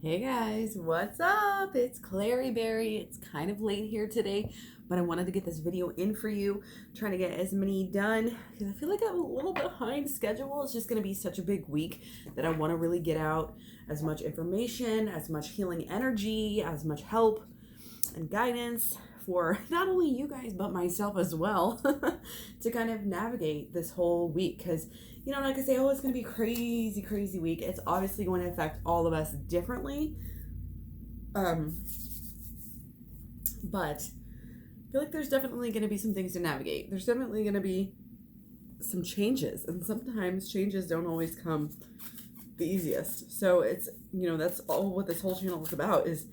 Hey guys, what's up? It's KlaireeBerry. It's kind of late here today, but I wanted to get this video in for you, trying to get as many done because I feel like I'm a little behind schedule. It's just going to be such a big week that I want to really get out as much information, as much healing energy, as much help and guidance for not only you guys, but myself as well to kind of navigate this whole week. Because, like I say, oh, it's going to be crazy, crazy week. It's obviously going to affect all of us differently. But I feel like there's definitely going to be some things to navigate. There's definitely going to be some changes. And sometimes changes don't always come the easiest. So it's, that's all what this whole channel is about, is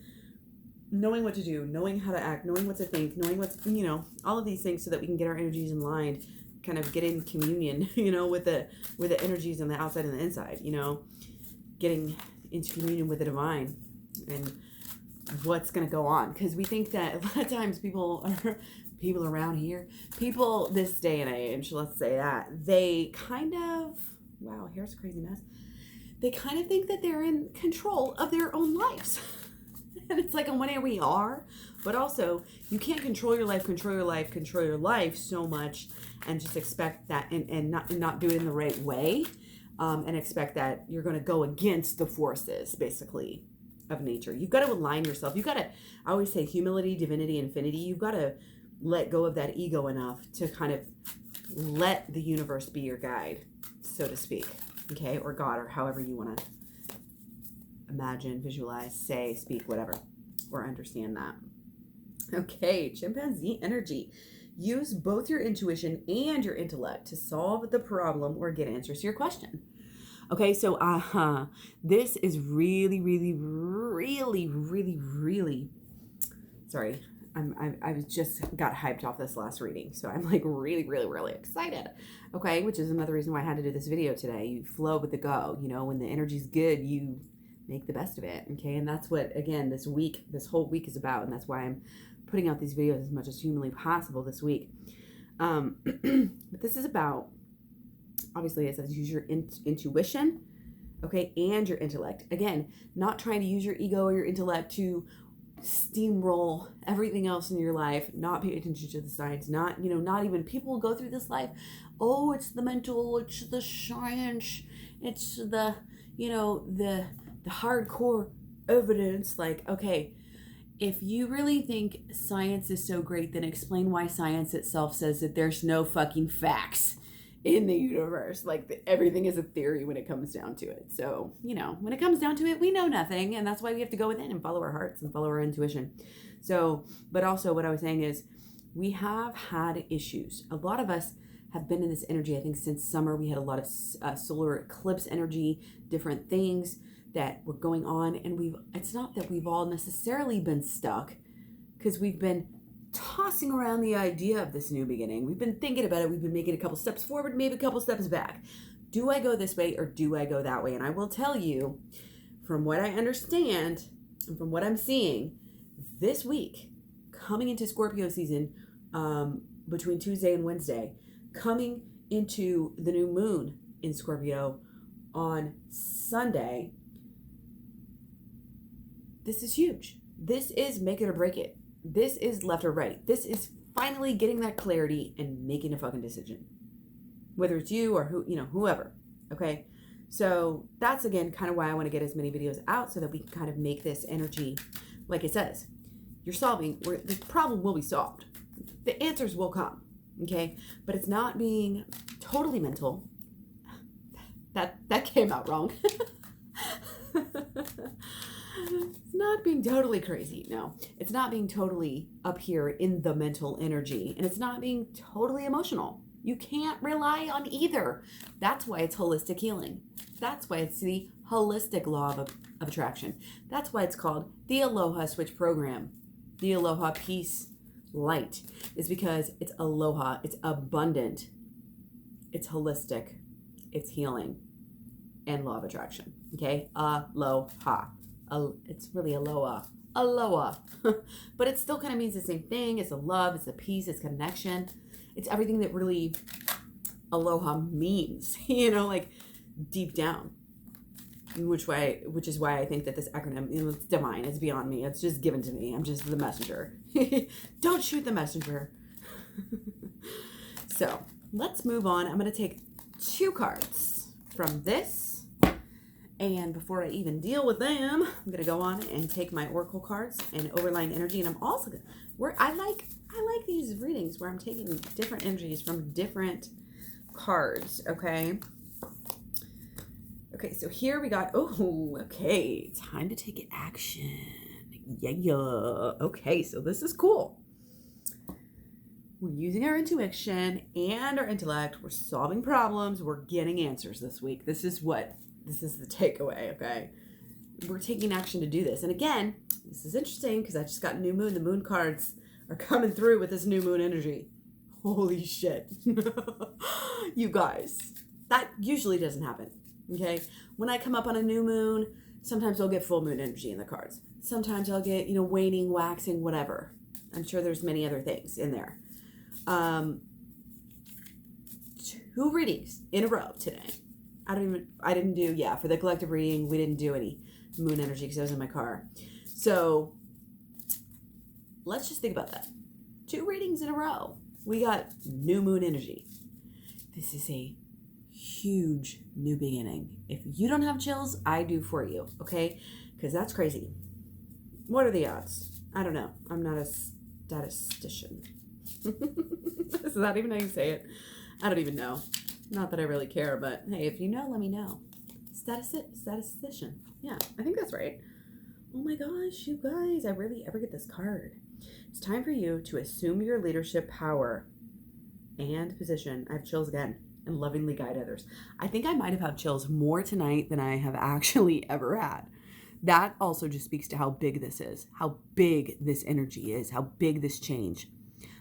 knowing what to do, knowing how to act, knowing what to think, knowing what's, all of these things so that we can get our energies in line, kind of get in communion, with the energies on the outside and the inside, getting into communion with the divine and what's going to go on. Because we think that a lot of times people around here, people this day and age, let's say that, they kind of, wow, here's a crazy mess. They kind of think that they're in control of their own lives. And it's like, on one hand we are, but also you can't control your life so much and just expect that and not do it in the right way, and expect that you're going to go against the forces, basically, of nature. You've got to align yourself. You've got to, I always say, humility, divinity, infinity. You've got to let go of that ego enough to kind of let the universe be your guide, so to speak, okay, or God, or however you want to imagine, visualize, say, speak, whatever, or understand that. Okay, chimpanzee energy. Use both your intuition and your intellect to solve the problem or get answers to your question. Okay, so this is really, sorry, I was just got hyped off this last reading, so I'm like really excited. Okay, which is another reason why I had to do this video today. You flow with the go. When the energy's good, you make the best of it. Okay, and that's what, again, this whole week is about, and that's why I'm putting out these videos as much as humanly possible this week. But this is about, obviously it says use your intuition, okay, and your intellect. Again, not trying to use your ego or your intellect to steamroll everything else in your life, not pay attention to the signs, not even, people will go through this life, oh, it's the mental, it's the science, it's the the hardcore evidence. Like, okay, if you really think science is so great, then explain why science itself says that there's no fucking facts in the universe. Like, everything is a theory when it comes down to it. So, when it comes down to it, we know nothing. And that's why we have to go within and follow our hearts and follow our intuition. So, but also what I was saying is, we have had issues. A lot of us have been in this energy, I think, since summer. We had a lot of solar eclipse energy, different things that were going on, and it's not that we've all necessarily been stuck, because we've been tossing around the idea of this new beginning. We've been thinking about it. We've been making a couple steps forward, maybe a couple steps back. Do I go this way or do I go that way? And I will tell you, from what I understand and from what I'm seeing this week, coming into Scorpio season, between Tuesday and Wednesday, coming into the new moon in Scorpio on Sunday, this is huge. This is make it or break it. This is left or right. This is finally getting that clarity and making a fucking decision. Whether it's you or whoever. Okay? So that's, again, kind of why I want to get as many videos out, so that we can kind of make this energy, like it says, the problem will be solved. The answers will come. Okay? But it's not being totally mental. That came out wrong. It's not being totally crazy. No, it's not being totally up here in the mental energy, and it's not being totally emotional. You can't rely on either. That's why it's holistic healing. That's why it's the holistic law of attraction. That's why it's called the Aloha Switch program. The Aloha Peace Light is because it's aloha, it's abundant, it's holistic, it's healing, and law of attraction. Okay, aloha. It's really aloha, but it still kind of means the same thing. It's a love, it's a peace, it's connection, it's everything that really aloha means, like deep down. which is why I think that this acronym, it's divine. It's beyond me. It's just given to me. I'm just the messenger. Don't shoot the messenger. So let's move on. I'm going to take 2 cards from this. And before I even deal with them, I'm going to go on and take my oracle cards and overline energy. And I'm also going to, I like these readings where I'm taking different energies from different cards. Okay. Okay, so here we got, okay, time to take action. Yeah. Okay, so this is cool. We're using our intuition and our intellect. We're solving problems. We're getting answers this week. This is the takeaway, okay? We're taking action to do this. And again, this is interesting because I just got new moon. The moon cards are coming through with this new moon energy. Holy shit. You guys, that usually doesn't happen. Okay, when I come up on a new moon, sometimes I'll get full moon energy in the cards. Sometimes I'll get, waning, waxing, whatever. I'm sure there's many other things in there. 2 readings in a row today. I didn't do, for the collective reading, we didn't do any moon energy because I was in my car. So let's just think about that. 2 readings in a row. We got new moon energy. This is a huge new beginning. If you don't have chills, I do for you, okay? Because that's crazy. What are the odds? I don't know. I'm not a statistician. Is that even how you say it? I don't even know. Not that I really care, but hey, if you know, let me know. Statistician. Yeah, I think that's right. Oh my gosh, you guys, I rarely ever get this card. It's time for you to assume your leadership power and position. I have chills again. And lovingly guide others. I think I might have had chills more tonight than I have actually ever had. That also just speaks to how big this is, how big this energy is, how big this change.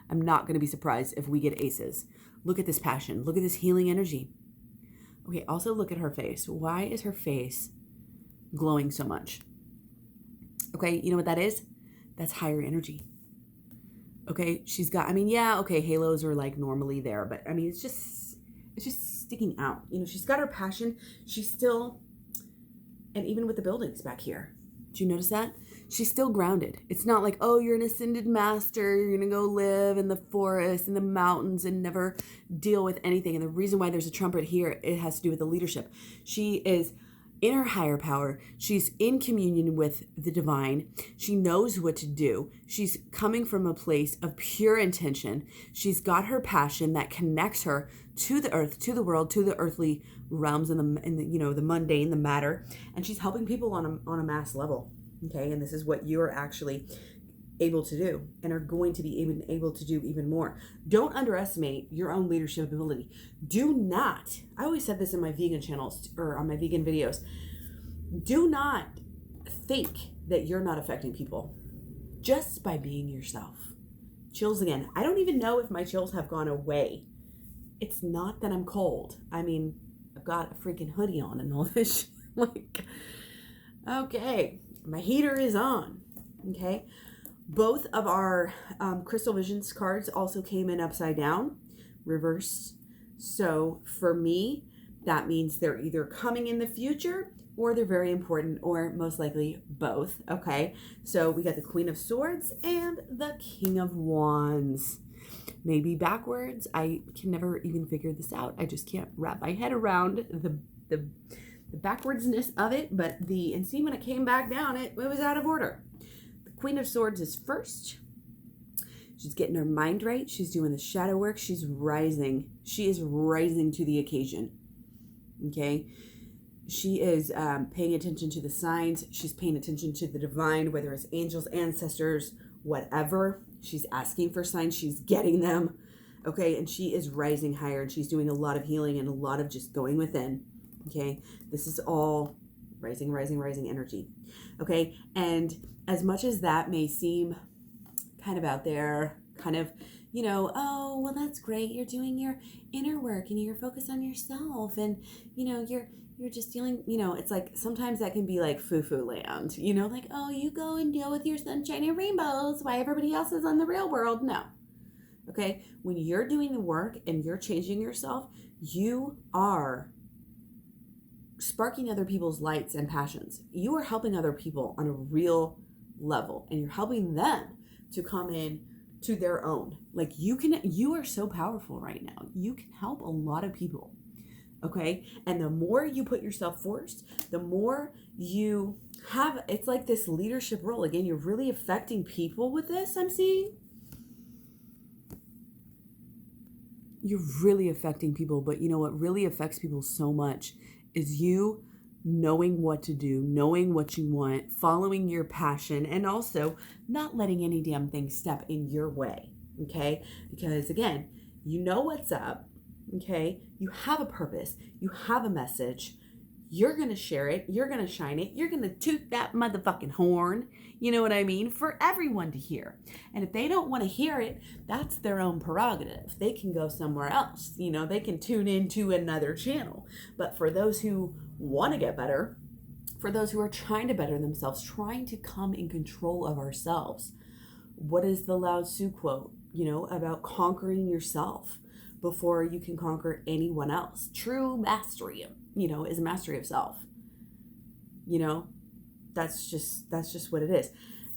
I'm not going to be surprised if we get aces. Look at this passion. Look at this healing energy. Okay, also look at her face. Why is her face glowing so much? Okay, you know what that is? That's higher energy. Okay, she's got, halos are like normally there, but it's just sticking out. She's got her passion. She's still, and even with the buildings back here, do you notice that? She's still grounded. It's not like, oh, you're an ascended master. You're going to go live in the forest, in the mountains, and never deal with anything. And the reason why there's a trumpet here, it has to do with the leadership. She is in her higher power. She's in communion with the divine. She knows what to do. She's coming from a place of pure intention. She's got her passion that connects her to the earth, to the world, to the earthly realms and the mundane, the matter. And she's helping people on a mass level. Okay. And this is what you're actually able to do and are going to be able to do even more. Don't underestimate your own leadership ability. Do not, I always said this in my vegan channels or on my vegan videos, do not think that you're not affecting people just by being yourself. Chills again. I don't even know if my chills have gone away. It's not that I'm cold. I've got a freaking hoodie on and all this shit. Okay, my heater is on. Okay. Both of our Crystal Visions cards also came in upside down, reversed. So for me, that means they're either coming in the future or they're very important or most likely both. Okay. So we got the Queen of Swords and the King of Wands. Maybe backwards. I can never even figure this out. I just can't wrap my head around the backwardsness of it. But see, when it came back down, it was out of order. Queen of Swords is first. She's getting her mind right. She's doing the shadow work. She's rising. She is rising to the occasion. Okay. She is paying attention to the signs. She's paying attention to the divine, whether it's angels, ancestors, whatever. She's asking for signs. She's getting them. Okay. And she is rising higher and she's doing a lot of healing and a lot of just going within. Okay. This is all rising energy. Okay. And as much as that may seem kind of out there, kind of, oh, well, that's great. You're doing your inner work and you're focused on yourself and, you're just dealing, it's like sometimes that can be like foo-foo land, like, oh, you go and deal with your sunshine and rainbows while everybody else is on the real world. No. Okay. When you're doing the work and you're changing yourself, you are sparking other people's lights and passions. You are helping other people on a real level, and you're helping them to come in to their own. Like you are so powerful right now. You can help a lot of people. Okay. And the more you put yourself first, the more you have, it's like this leadership role. Again, you're really affecting people with this, I'm seeing. You're really affecting people, but you know what really affects people so much is you knowing what to do, knowing what you want, following your passion, and also not letting any damn thing step in your way, okay? Because again, you know what's up, okay? You have a purpose, you have a message, you're gonna share it, you're gonna shine it, you're gonna toot that motherfucking horn, you know what I mean, for everyone to hear. And if they don't want to hear it, that's their own prerogative. They can go somewhere else, you know, they can tune into another channel. But for those who want to get better, for those who are trying to better themselves, trying to come in control of ourselves, what is the Lao Tzu quote, you know, about conquering yourself before you can conquer anyone else? True mastery, you know, is a mastery of self. You know, that's just what it is.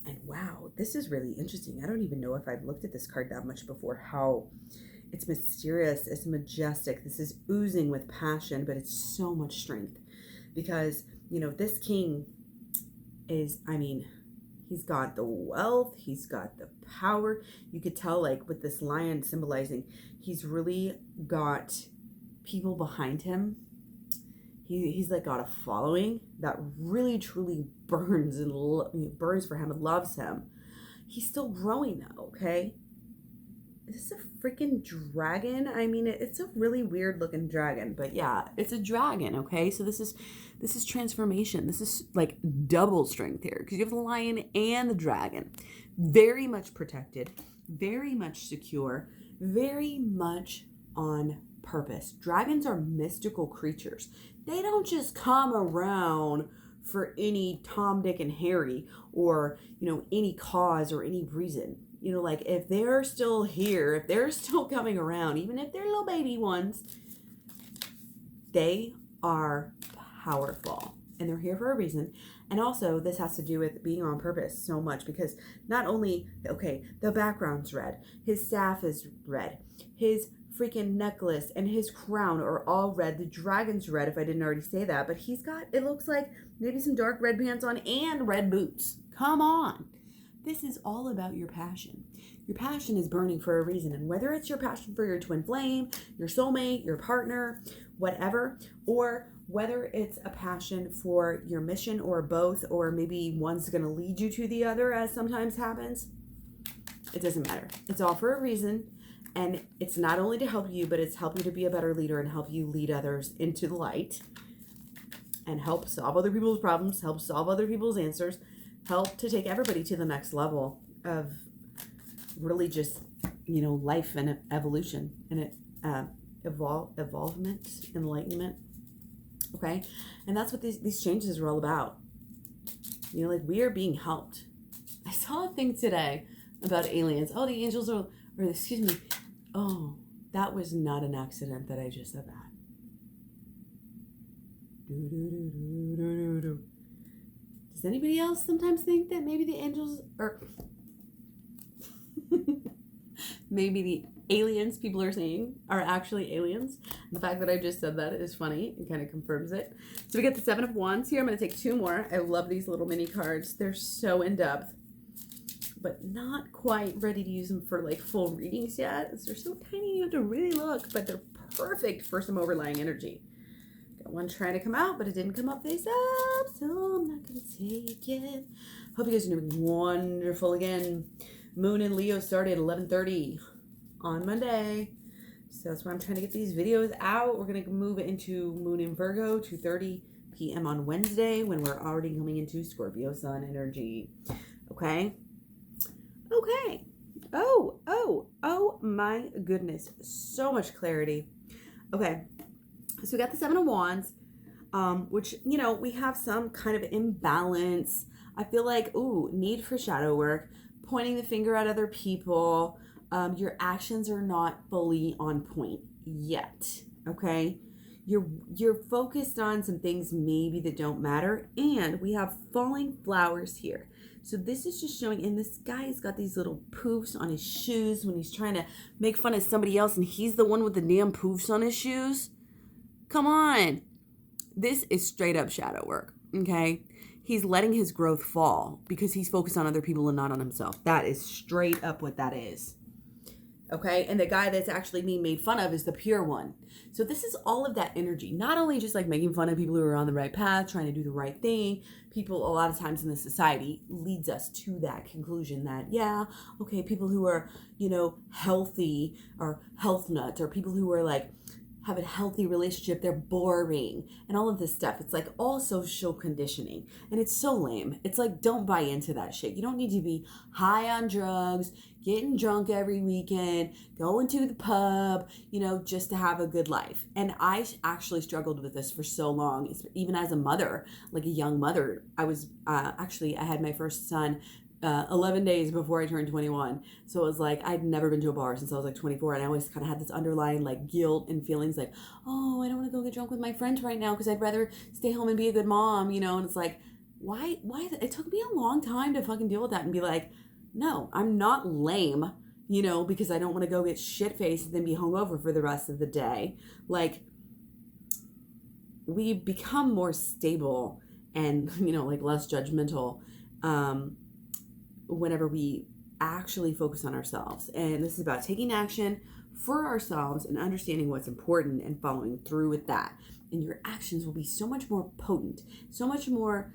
And wow, this is really interesting. I don't even know if I've looked at this card that much before, how it's mysterious, it's majestic. This is oozing with passion, but it's so much strength. Because, you know, this king is, I mean, he's got the wealth, he's got the power. You could tell, like, with this lion symbolizing, he's really got people behind him. He's like got a following that really truly burns and burns for him and loves him. He's still growing though, okay? Is this a freaking dragon? I mean, it's a really weird looking dragon, but yeah, it's a dragon, okay? So this is transformation. This is like double strength here because you have the lion and the dragon. Very much protected, very much secure, very much on purpose. Dragons are mystical creatures. They don't just come around for any Tom, Dick, and Harry, or, you know, any cause or any reason. You know, like, if they're still here, if they're still coming around, even if they're little baby ones, they are powerful and they're here for a reason. And also, this has to do with being on purpose so much, because not only, okay, the background's red, his staff is red, his freaking necklace and his crown are all red. The dragon's red, if I didn't already say that, but he's got, it looks like maybe some dark red pants on and red boots. Come on. This is all about your passion. Your passion is burning for a reason. And whether it's your passion for your twin flame, your soulmate, your partner, whatever, or whether it's a passion for your mission or both, or maybe one's going to lead you to the other, as sometimes happens, it doesn't matter. It's all for a reason. And it's not only to help you, but it's help you to be a better leader and help you lead others into the light and help solve other people's problems, help solve other people's answers, help to take everybody to the next level of really just, you know, life and evolution and evolvement, enlightenment. Okay. And that's what these changes are all about. You know, like, we are being helped. I saw a thing today about aliens. Oh, the angels are, or excuse me. Oh, that was not an accident that I just said that. Does anybody else sometimes think that maybe the angels are, maybe the aliens people are saying are actually aliens? The fact that I just said that is funny. It kind of confirms it. So we get the Seven of Wands here. I'm going to take two more. I love these little mini cards. They're so in-depth, but not quite ready to use them for like full readings yet. They're so tiny, you have to really look, but they're perfect for some overlying energy. Got one trying to come out, but it didn't come up face up, so I'm not going to take it. Hope you guys are doing wonderful. Again, Moon in Leo started at 11:30 on Monday, so that's why I'm trying to get these videos out. We're going to move into Moon in Virgo, 2:30 p.m. on Wednesday, when we're already coming into Scorpio Sun energy. Okay? Okay. Oh my goodness. So much clarity. Okay. So we got the Seven of Wands, which, you know, we have some kind of imbalance. I feel like, need for shadow work, pointing the finger at other people. Your actions are not fully on point yet. Okay. You're focused on some things maybe that don't matter. And we have falling flowers here. So this is just showing, and this guy's got these little poofs on his shoes when he's trying to make fun of somebody else, and he's the one with the damn poofs on his shoes. Come on. This is straight up shadow work, okay? He's letting his growth fall because he's focused on other people and not on himself. That is straight up what that is. Okay, and the guy that's actually being made fun of is the pure one. So this is all of that energy, not only just like making fun of people who are on the right path, trying to do the right thing. People a lot of times in the society leads us to that conclusion that, yeah, okay, people who are, healthy or health nuts, or people who are like, have a healthy relationship, they're boring, and all of this stuff. It's like all social conditioning, and it's so lame. It's like, don't buy into that shit. You don't need to be high on drugs, getting drunk every weekend, going to the pub, just to have a good life. And I actually struggled with this for so long, even as a mother, like a young mother. I was I had my first son 11 days before I turned 21. So it was like, I'd never been to a bar since I was like 24. And I always kind of had this underlying like guilt and feelings like, oh, I don't want to go get drunk with my friends right now because I'd rather stay home and be a good mom, and it's like, why? It took me a long time to fucking deal with that and be like, no, I'm not lame, because I don't want to go get shit-faced and then be hungover for the rest of the day. Like, we become more stable and, like less judgmental, whenever we actually focus on ourselves. And this is about taking action for ourselves and understanding what's important and following through with that. And your actions will be so much more potent, so much more,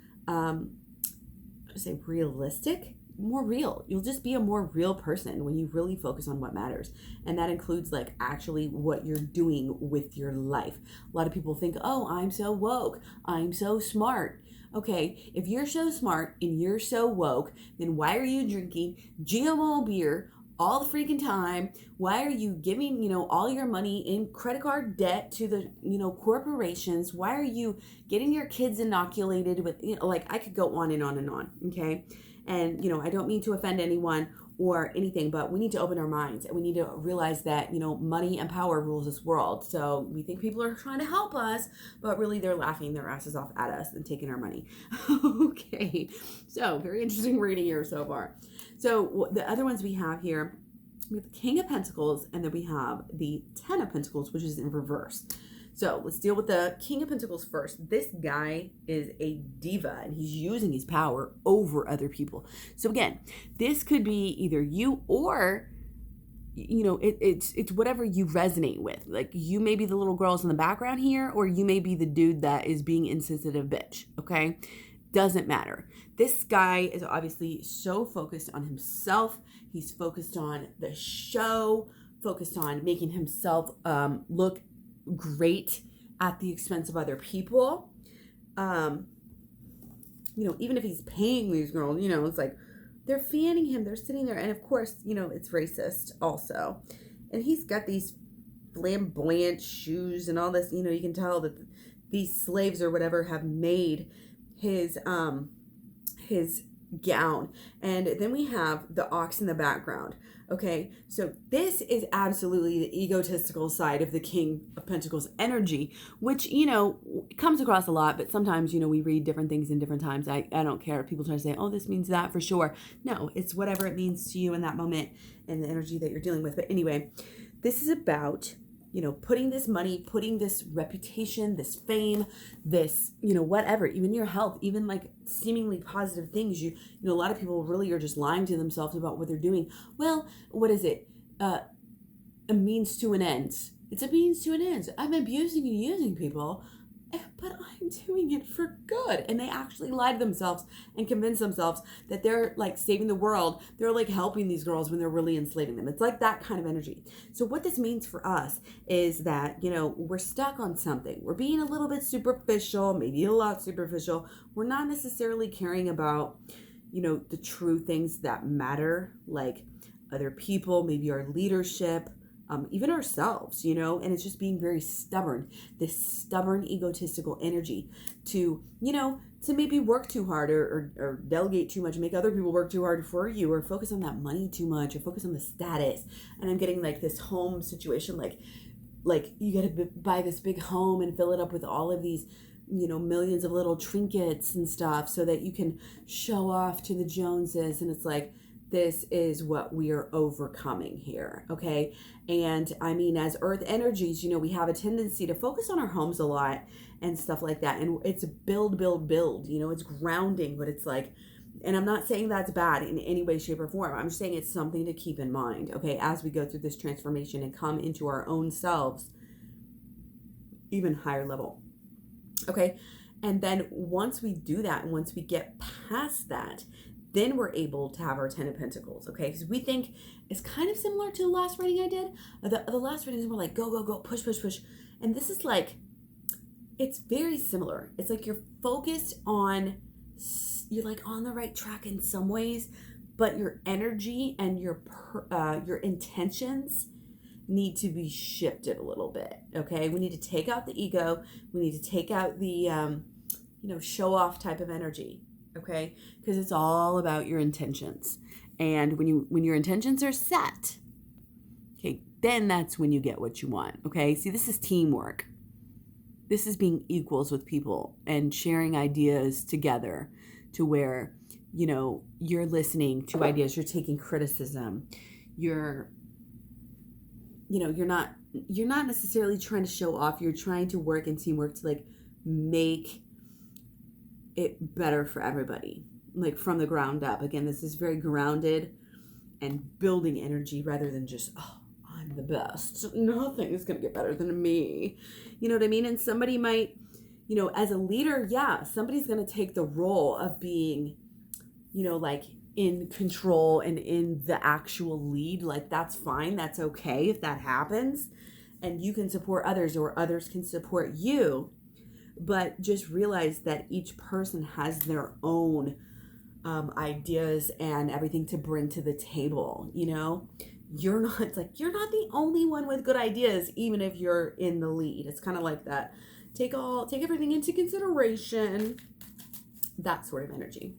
realistic, more real. You'll just be a more real person when you really focus on what matters. And that includes like actually what you're doing with your life. A lot of people think, oh, I'm so woke, I'm so smart. Okay, if you're so smart and you're so woke, then why are you drinking GMO beer all the freaking time? Why are you giving, all your money in credit card debt to the, corporations? Why are you getting your kids inoculated with, I could go on and on and on, okay? And, I don't mean to offend anyone or anything, but we need to open our minds, and we need to realize that, money and power rules this world. So we think people are trying to help us, but really they're laughing their asses off at us and taking our money. Okay, so very interesting reading here so far. So the other ones we have here, we have the King of Pentacles, and then we have the Ten of Pentacles, which is in reverse. So let's deal with the King of Pentacles first. This guy is a diva, and he's using his power over other people. So again, this could be either you or, it's whatever you resonate with. Like, you may be the little girls in the background here, or you may be the dude that is being insensitive bitch, okay? Doesn't matter. This guy is obviously so focused on himself. He's focused on the show, focused on making himself look great at the expense of other people. Even if he's paying these girls, it's like they're fanning him, they're sitting there, and of course, it's racist also. And he's got these flamboyant shoes and all this, you can tell that these slaves or whatever have made his gown. And then we have the ox in the background. Okay, so this is absolutely the egotistical side of the King of Pentacles energy, which, comes across a lot, but sometimes, we read different things in different times. I don't care if people try to say, oh, this means that for sure. No, it's whatever it means to you in that moment and the energy that you're dealing with. But anyway, this is about, putting this money, putting this reputation, this fame, this, whatever, even your health, even like seemingly positive things. A lot of people really are just lying to themselves about what they're doing. Well, what is it? A means to an end. It's a means to an end. I'm abusing and using people, but I'm doing it for good. And they actually lie to themselves and convince themselves that they're like saving the world. They're like helping these girls when they're really enslaving them. It's like that kind of energy. So what this means for us is that, we're stuck on something. We're being a little bit superficial, maybe a lot superficial. We're not necessarily caring about, the true things that matter, like other people, maybe our leadership, even ourselves, and it's just being very stubborn, this stubborn egotistical energy to maybe work too hard or delegate too much, make other people work too hard for you, or focus on that money too much, or focus on the status. And I'm getting like this home situation, like like you got to buy this big home and fill it up with all of these, millions of little trinkets and stuff so that you can show off to the Joneses. And it's like, this is what we are overcoming here, okay? And I mean, as earth energies, we have a tendency to focus on our homes a lot and stuff like that. And it's build, build, build, it's grounding, but it's like, and I'm not saying that's bad in any way, shape, or form. I'm just saying it's something to keep in mind, okay, as we go through this transformation and come into our own selves, even higher level, okay? And then once we do that, and once we get past that, then we're able to have our 10 of Pentacles, okay? Because we think it's kind of similar to the last reading I did. The last readings were like, go, go, go, push, push, push. And this is like, it's very similar. It's like you're focused on, you're like on the right track in some ways, but your energy and your intentions need to be shifted a little bit, okay? We need to take out the ego. We need to take out the, show off type of energy. Okay, because it's all about your intentions. And when your intentions are set, okay, then that's when you get what you want. Okay, see, this is teamwork. This is being equals with people and sharing ideas together to where, you're listening to ideas, you're taking criticism, you're not necessarily trying to show off, you're trying to work in teamwork to like make it better for everybody, like from the ground up. Again, this is very grounded and building energy rather than just, I'm the best. Nothing is going to get better than me. You know what I mean? And somebody might, as a leader, yeah, somebody's going to take the role of being, like in control and in the actual lead. Like that's fine. That's okay if that happens. And you can support others or others can support you. But just realize that each person has their own ideas and everything to bring to the table. You're not the only one with good ideas, even if you're in the lead. It's kind of like that. Take everything into consideration. That sort of energy.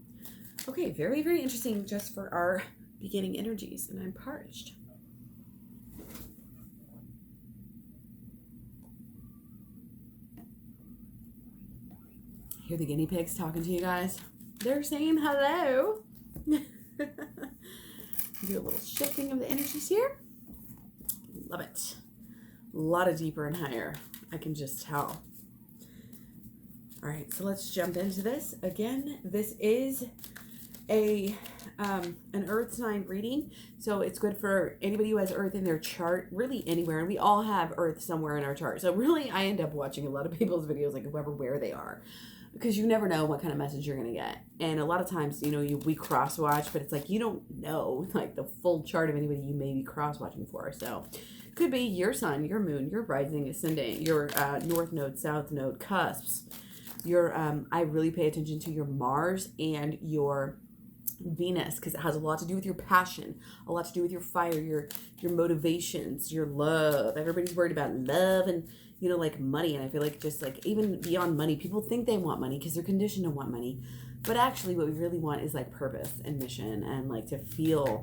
Okay, very, very interesting just for our beginning energies. And I'm parched. Hear the guinea pigs talking to you guys. They're saying hello. Do a little shifting of the energies here. Love it. A lot of deeper and higher. I can just tell. All right, so let's jump into this. Again, this is an earth sign reading, so it's good for anybody who has earth in their chart, really anywhere, and we all have earth somewhere in our chart. So really I end up watching a lot of people's videos, like whoever where they are, because you never know what kind of message you're gonna get. And a lot of times, we cross watch, but it's like you don't know like the full chart of anybody you may be cross watching for. So it could be your sun, your moon, your rising, ascendant, your north node, south node, cusps. Your I really pay attention to your Mars and your Venus, because it has a lot to do with your passion, a lot to do with your fire, your motivations, your love. Everybody's worried about love and like money, and I feel like just like even beyond money, people think they want money because they're conditioned to want money, but actually what we really want is like purpose and mission, and like to feel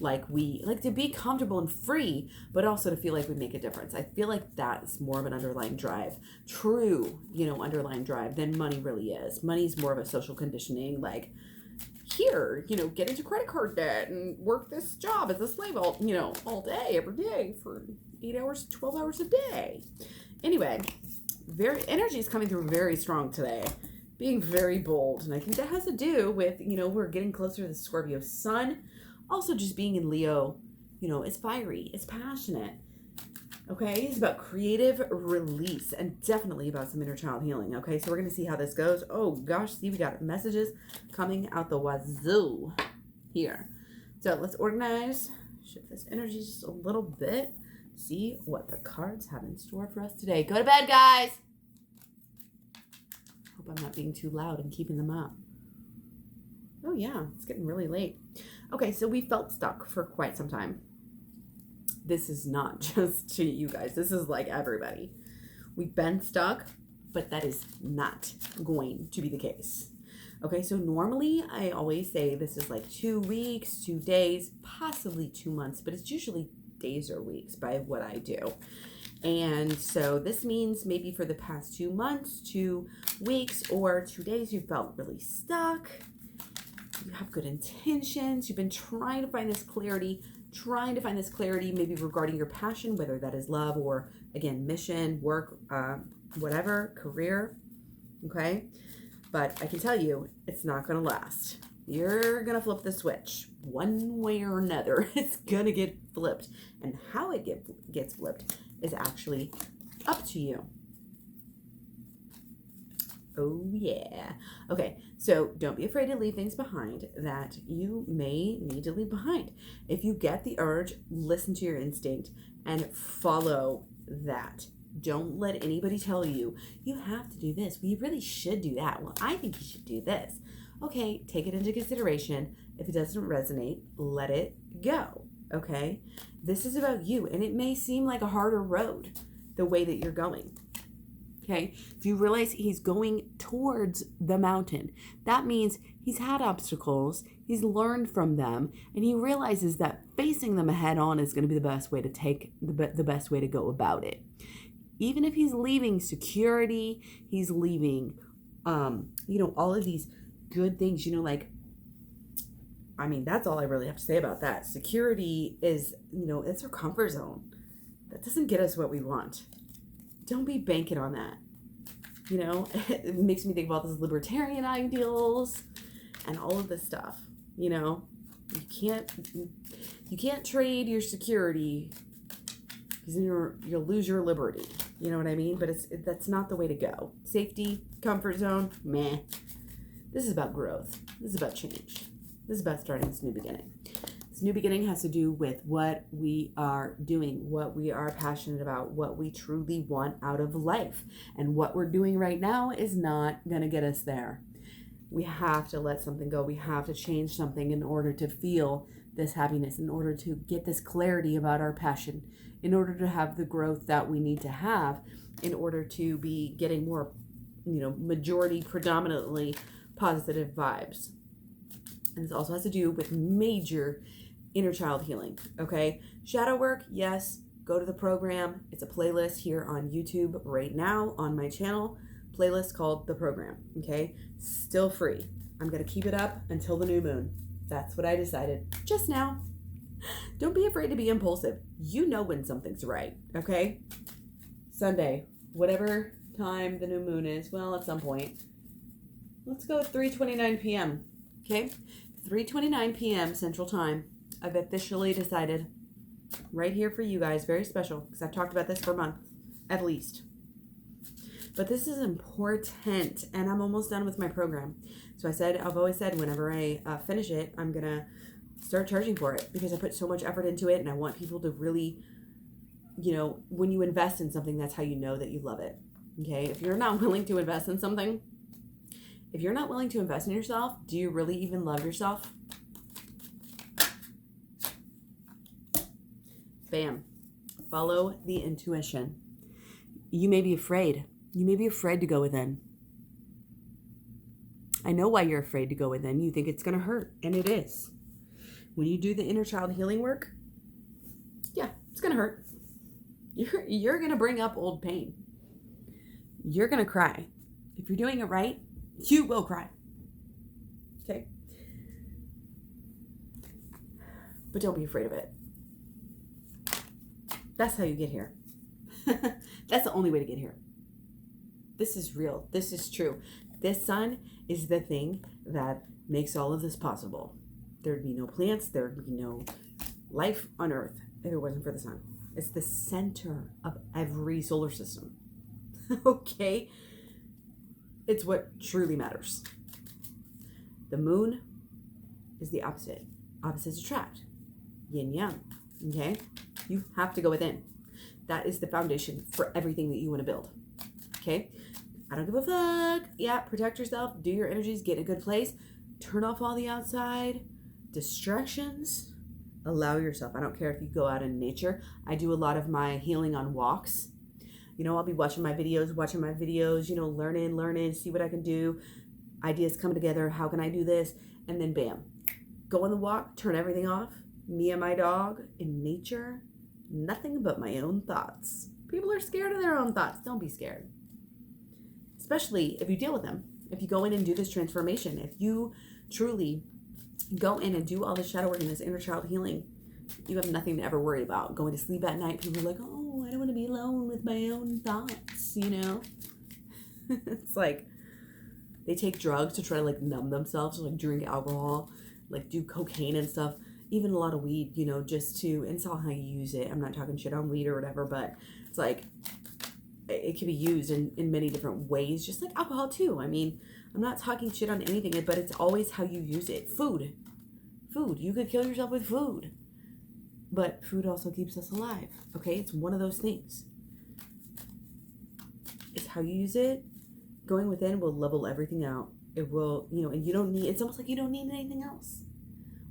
like we like to be comfortable and free, but also to feel like we make a difference. I feel like that's more of an underlying drive, true underlying drive than money really is. Money's more of a social conditioning, like here, get into credit card debt and work this job as a slave all day, every day for 8 hours, 12 hours a day. Anyway, energy is coming through very strong today, being very bold. And I think that has to do with, we're getting closer to the Scorpio sun. Also just being in Leo, it's fiery, it's passionate. Okay, it's about creative release and definitely about some inner child healing. Okay, so we're going to see how this goes. Oh gosh, see, we got messages coming out the wazoo here. So let's organize, shift this energy just a little bit, see what the cards have in store for us today. Go to bed, guys. Hope I'm not being too loud and keeping them up. Oh yeah, it's getting really late. Okay, so we felt stuck for quite some time. This is not just to you guys. This is like everybody. We've been stuck, but that is not going to be the case. Okay, so normally I always say this is like 2 weeks, 2 days, possibly 2 months, but it's usually days or weeks by what I do. And so this means maybe for the past 2 months, 2 weeks, or 2 days, you felt really stuck. You have good intentions. You've been trying to find this clarity, maybe regarding your passion, whether that is love or, again, mission, work, whatever, career. Okay. But I can tell you, it's not going to last. You're going to flip the switch one way or another. It's going to get flipped. And how it gets flipped is actually up to you. Oh, yeah. Okay, so don't be afraid to leave things behind that you may need to leave behind. If you get the urge, listen to your instinct and follow that. Don't let anybody tell you, you have to do this. Well, you really should do that. Well, I think you should do this. Okay, take it into consideration. If it doesn't resonate, let it go. Okay? This is about you, and it may seem like a harder road the way that you're going. Okay? If you realize he's going towards the mountain, that means he's had obstacles, he's learned from them, and he realizes that facing them head on is going to be the best way to the best way to go about it. Even if he's leaving security, he's leaving, all of these good things, that's all I really have to say about that. Security is, it's our comfort zone. That doesn't get us what we want. Don't be banking on that. It makes me think about those libertarian ideals and all of this stuff. You can't trade your security because you'll lose your liberty. You know what I mean? But that's not the way to go. Safety, comfort zone, meh. This is about growth. This is about change. This is about starting this new beginning. This new beginning has to do with what we are doing, what we are passionate about, what we truly want out of life. And what we're doing right now is not going to get us there. We have to let something go. We have to change something in order to feel this happiness, in order to get this clarity about our passion, in order to have the growth that we need to have, in order to be getting more, majority, predominantly positive vibes. And this also has to do with major inner child healing, okay? Shadow work, yes, go to the program. It's a playlist here on YouTube right now on my channel, playlist called The Program, okay? Still free. I'm going to keep it up until the new moon. That's what I decided just now. Don't be afraid to be impulsive. You know when something's right, okay? Sunday, whatever time the new moon is, well, at some point. Let's go at 3:29 p.m., okay? 3:29 p.m. Central Time. I've officially decided right here for you guys, very special, because I've talked about this for a month, at least. But this is important, and I'm almost done with my program. So I've always said whenever I finish it, I'm going to start charging for it because I put so much effort into it, and I want people to really, when you invest in something, that's how you know that you love it, okay? If you're not willing to invest in something, if you're not willing to invest in yourself, do you really even love yourself? Bam. Follow the intuition. You may be afraid. You may be afraid to go within. I know why you're afraid to go within. You think it's going to hurt, and it is. When you do the inner child healing work, yeah, it's going to hurt. You're going to bring up old pain. You're going to cry. If you're doing it right, you will cry. Okay? But don't be afraid of it. That's how you get here. That's the only way to get here. This is real. This is true. This sun is the thing that makes all of this possible. There'd be no plants. There'd be no life on Earth if it wasn't for the sun. It's the center of every solar system. Okay? It's what truly matters. The moon is the opposite. Opposites attract. Yin yang. Okay? You have to go within. That is the foundation for everything that you want to build. Okay? I don't give a fuck. Yeah, protect yourself. Do your energies. Get in a good place. Turn off all the outside distractions. Allow yourself. I don't care if you go out in nature. I do a lot of my healing on walks. I'll be watching my videos, learning, see what I can do. Ideas come together. How can I do this? And then bam. Go on the walk. Turn everything off. Me and my dog in nature. Nothing but my own thoughts. People are scared of their own thoughts. Don't be scared. Especially if you deal with them. If you go in and do this transformation, if you truly go in and do all this shadow work and this inner child healing, you have nothing to ever worry about. Going to sleep at night, people are like, oh, I don't want to be alone with my own thoughts, you know? It's like they take drugs to try to like numb themselves, like drink alcohol, like do cocaine and stuff, even a lot of weed, you know, just to, and it's all how you use it. I'm not talking shit on weed or whatever, but it's like, it can be used in many different ways, just like alcohol too. I mean, I'm not talking shit on anything, but it's always how you use it. Food. You could kill yourself with food. But food also keeps us alive, okay? It's one of those things. It's how you use it. Going within will level everything out. It will, you know, and you don't need, it's almost like you don't need anything else.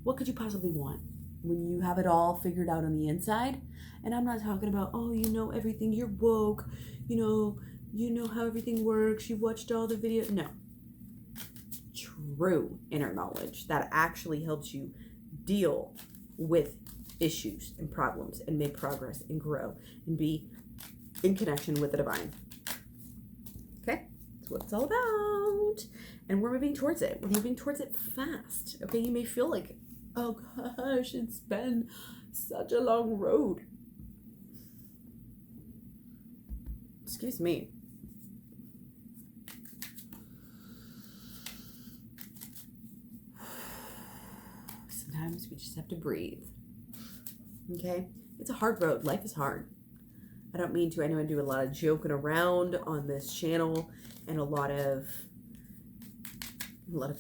What could you possibly want when you have it all figured out on the inside? And I'm not talking about, oh, you know everything, you're woke, you know how everything works, you've watched all the videos. No. True inner knowledge that actually helps you deal with issues and problems and make progress and grow and be in connection with the divine. Okay? That's what it's all about. And we're moving towards it. We're moving towards it fast. Okay? You may feel like, oh gosh, it's been such a long road. Excuse me. Sometimes we just have to breathe. Okay? It's a hard road. Life is hard. I don't mean to. I know I do a lot of joking around on this channel and a lot of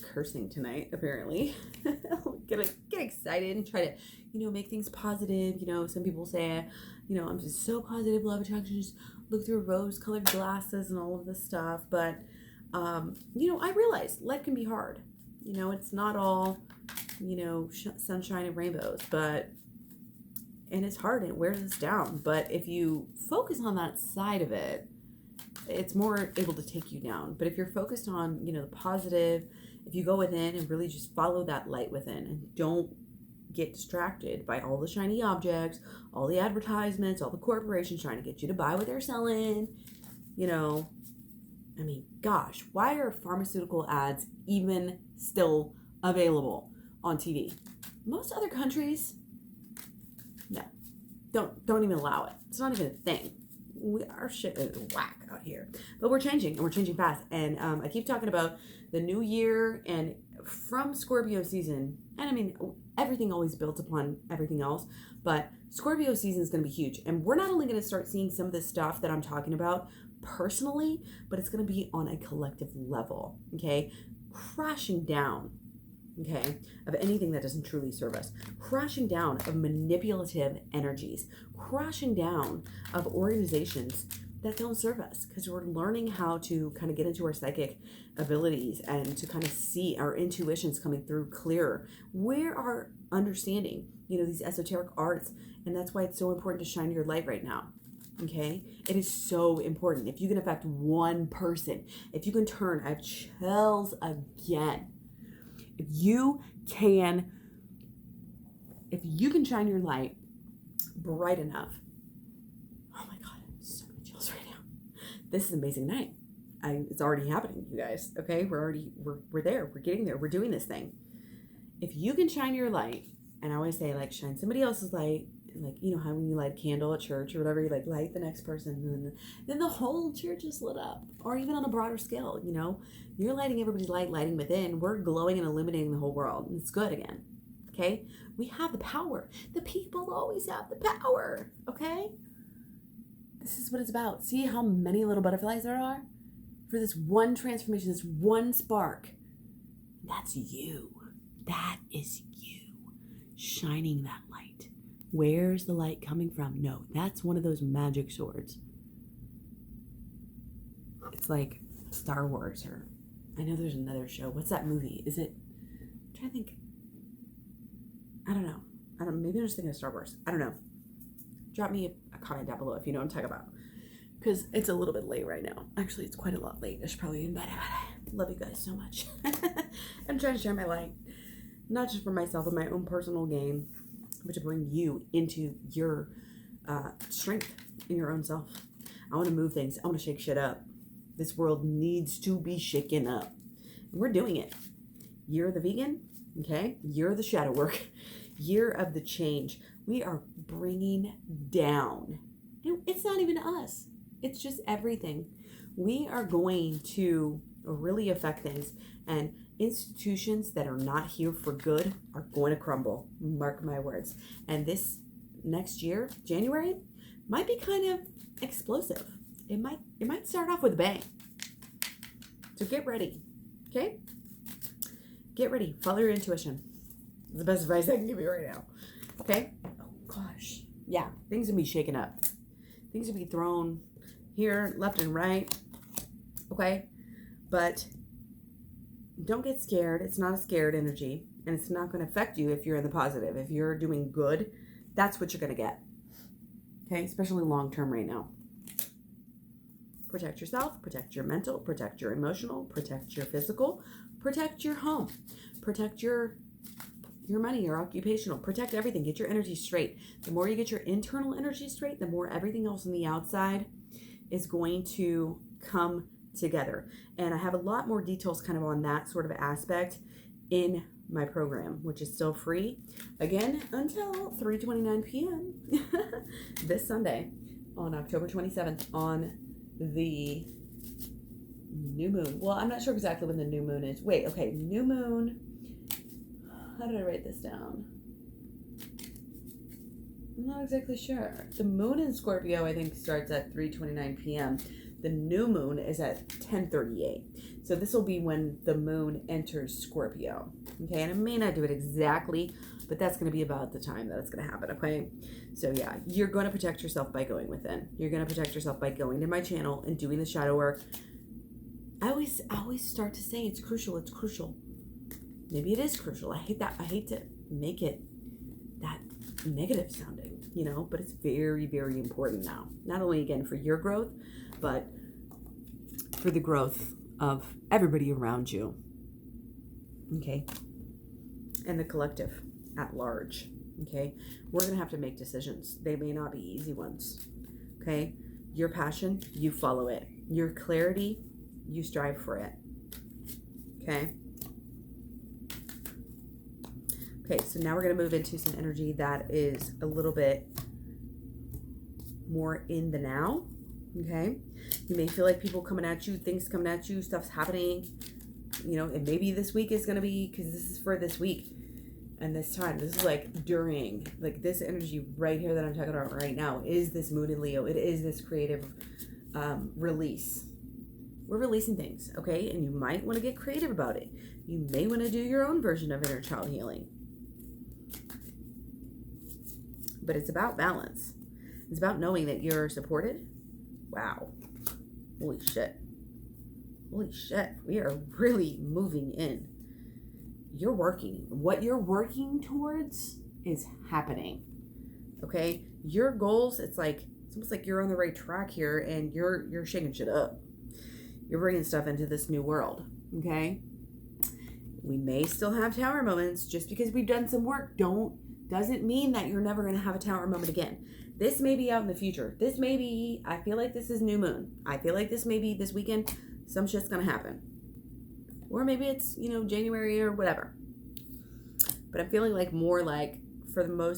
cursing tonight, apparently. get excited and try to, you know, make things positive. You know, some people say, you know, I'm just so positive, love attraction, just look through rose-colored glasses and all of this stuff. But, you know, I realize life can be hard. You know, it's not all, you know, sunshine and rainbows, and it's hard and it wears us down. But if you focus on that side of it, it's more able to take you down. But if you're focused on, you know, the positive, if you go within and really just follow that light within and don't get distracted by all the shiny objects, all the advertisements, all the corporations trying to get you to buy what they're selling, you know, I mean, gosh, why are pharmaceutical ads even still available on TV? Most other countries, no, don't even allow it. It's not even a thing. Our shit is whack out here. But we're changing, and we're changing fast. And I keep talking about the new year and from Scorpio season. And I mean, everything always builds upon everything else. But Scorpio season is going to be huge. And we're not only going to start seeing some of this stuff that I'm talking about personally, but it's going to be on a collective level, okay? Crashing down, okay, of anything that doesn't truly serve us. Crashing down of manipulative energies. Crashing down of organizations that don't serve us, because we're learning how to kind of get into our psychic abilities and to kind of see our intuitions coming through clearer. Where our understanding, you know, these esoteric arts, and that's why it's so important to shine your light right now. Okay, it is so important. If you can affect one person, if you can turn, I have chills again. If you can shine your light bright enough. Oh my God, so many chills right now. This is an amazing night. It's already happening, you guys. Okay, we're there. We're getting there. We're doing this thing. If you can shine your light, and I always say, like, shine somebody else's light. Like, you know how when you light a candle at church or whatever, you like light the next person, and then the whole church is lit up. Or even on a broader scale, you know, you're lighting everybody's light, lighting within. We're glowing and illuminating the whole world. And it's good again. Okay, we have the power. The people always have the power. Okay, this is what it's about. See how many little butterflies there are for this one transformation, this one spark. That's you. That is you shining that light. Where's the light coming from? No, that's one of those magic swords. It's like Star Wars, or I know there's another show. What's that movie? Is it? I'm trying to think. I don't know. Maybe I'm just thinking of Star Wars. I don't know. Drop me a comment down below if you know what I'm talking about. Because it's a little bit late right now. Actually, it's quite a lot late. I should probably be in bed. Love you guys so much. I'm trying to share my light. Not just for myself, but my own personal gain, but to bring you into your strength in your own self. I want to move things. I want to shake shit up. This world needs to be shaken up. And we're doing it. Year of the vegan, okay? Year of the shadow work. Year of the change. We are bringing down. And it's not even us. It's just everything. We are going to really affect things. And institutions that are not here for good are going to crumble. Mark my words. And this next year, January, might be kind of explosive. It might start off with a bang. So get ready. Okay? Get ready. Follow your intuition. It's the best advice I can give you right now. Okay? Oh gosh. Yeah, things will be shaken up. Things will be thrown here, left and right. Okay? But don't get scared. It's not a scared energy. And it's not going to affect you if you're in the positive. If you're doing good, that's what you're going to get. Okay? Especially long term right now. Protect yourself, protect your mental, protect your emotional, protect your physical, protect your home, protect your money, your occupational, protect everything. Get your energy straight. The more you get your internal energy straight, the more everything else on the outside is going to come together. And I have a lot more details kind of on that sort of aspect in my program, which is still free, again, until 3:29 p.m. this Sunday on October 27th on the new moon. Well, I'm not sure exactly when the new moon is. Wait, okay, new moon. How did I write this down? I'm not exactly sure. The moon in Scorpio, I think, starts at 3:29 p.m. The new moon is at 10:38. So this will be when the moon enters Scorpio. Okay, and it may not do it exactly, but that's going to be about the time that it's going to happen. Okay, so yeah, you're going to protect yourself by going within. You're going to protect yourself by going to my channel and doing the shadow work. I always start to say it's crucial. It's crucial. Maybe it is crucial. I hate that. I hate to make it that negative sounding, but it's very, very important now. Not only, again, for your growth, but for the growth of everybody around you. Okay? And the collective at large. Okay? We're going to have to make decisions. They may not be easy ones. Okay? Your passion, you follow it. Your clarity, you strive for it. Okay? Okay, so now we're going to move into some energy that is a little bit more in the now. Okay? You may feel like people coming at you, things coming at you, stuff's happening. And maybe this week is going to be, because this is for this week and this time. This is like during, like this energy right here that I'm talking about right now is this moon in Leo. It is this creative release. We're releasing things, okay? And you might want to get creative about it. You may want to do your own version of inner child healing. But it's about balance. It's about knowing that you're supported. Wow. Holy shit. Holy shit. We are really moving in. You're working. What you're working towards is happening. Okay? Your goals, it's almost like you're on the right track here and you're shaking shit up. You're bringing stuff into this new world. Okay? We may still have tower moments. Just because we've done some work doesn't mean that you're never going to have a tower moment again. This may be out in the future. This may be, I feel like this is new moon. I feel like this may be this weekend. Some shit's going to happen. Or maybe it's, January or whatever. But I'm feeling like more like, for the most